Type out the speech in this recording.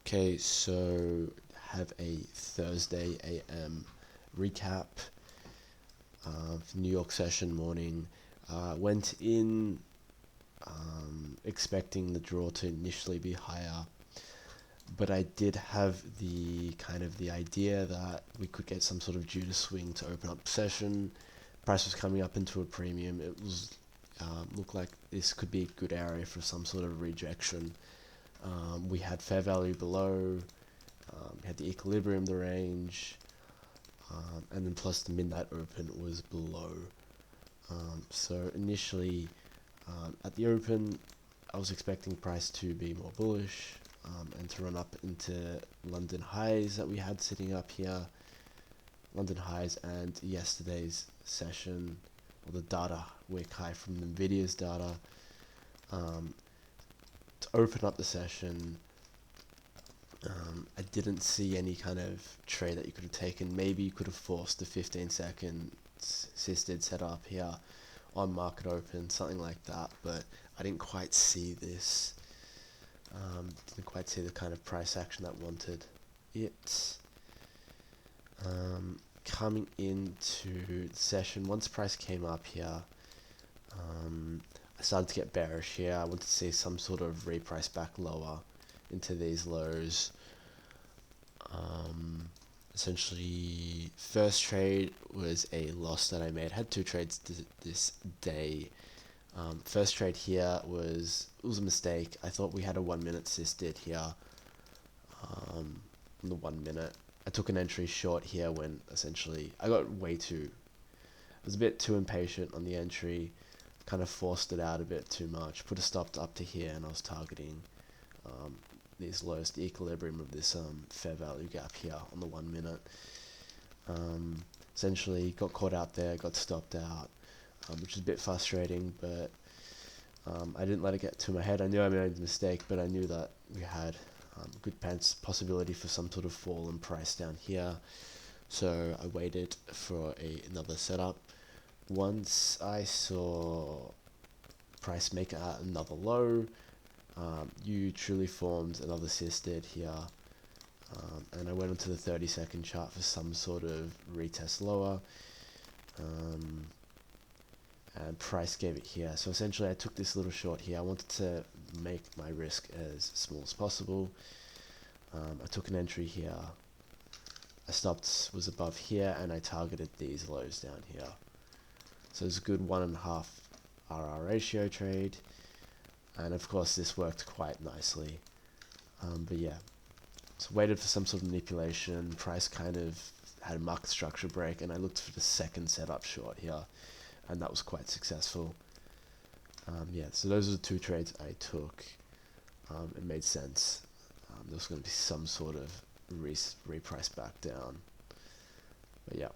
Okay, so have a Thursday AM recap of New York session morning. Went in expecting the draw to initially be higher, but I did have the idea that we could get some sort of Judas swing to open up session. Price was coming up into a premium. It was looked like this could be a good area for some sort of rejection. We had fair value below, we had the equilibrium, the range, and then plus the midnight open was below. So initially at the open, I was expecting price to be more bullish and to run up into London highs that we had sitting up here. London highs and yesterday's session, or the data wick high from Nvidia's data, to open up the session. I didn't see any kind of trade that you could have taken. Maybe you could have forced the 15-second CISD setup here on market open, something like that, but I didn't quite see this. Didn't quite see the kind of price action that wanted it. Coming into the session, once price came up here, I started to get bearish here. I wanted to see some sort of reprice back lower into these lows. Essentially, first trade was a loss that I made. Had two trades this day. First trade here was a mistake. I thought we had a 1 minute CISD here. On the 1 minute, I took an entry short here when essentially I got I was a bit too impatient on the entry. Kind of forced it out a bit too much. Put a stop up to here, and I was targeting these lows, the equilibrium of this fair value gap here on the 1 minute. Essentially got caught out there, got stopped out, which is a bit frustrating, but I didn't let it get to my head. I knew I made a mistake, but I knew that we had good possibility for some sort of fall in price down here, so I waited for another setup. Once I saw price make another low, you truly formed another CISD here, and I went onto the 30-second chart for some sort of retest lower, and price gave it here. So essentially I took this little short here. I wanted to make my risk as small as possible. I took an entry here. I stopped, was above here, and I targeted these lows down here. So it's a good 1.5 RR ratio trade, and of course this worked quite nicely. But yeah, so waited for some sort of manipulation. Price kind of had a market structure break, and I looked for the second setup short here, and that was quite successful. Yeah, so those are the two trades I took. It made sense. There was going to be some sort of reprice back down. But yeah.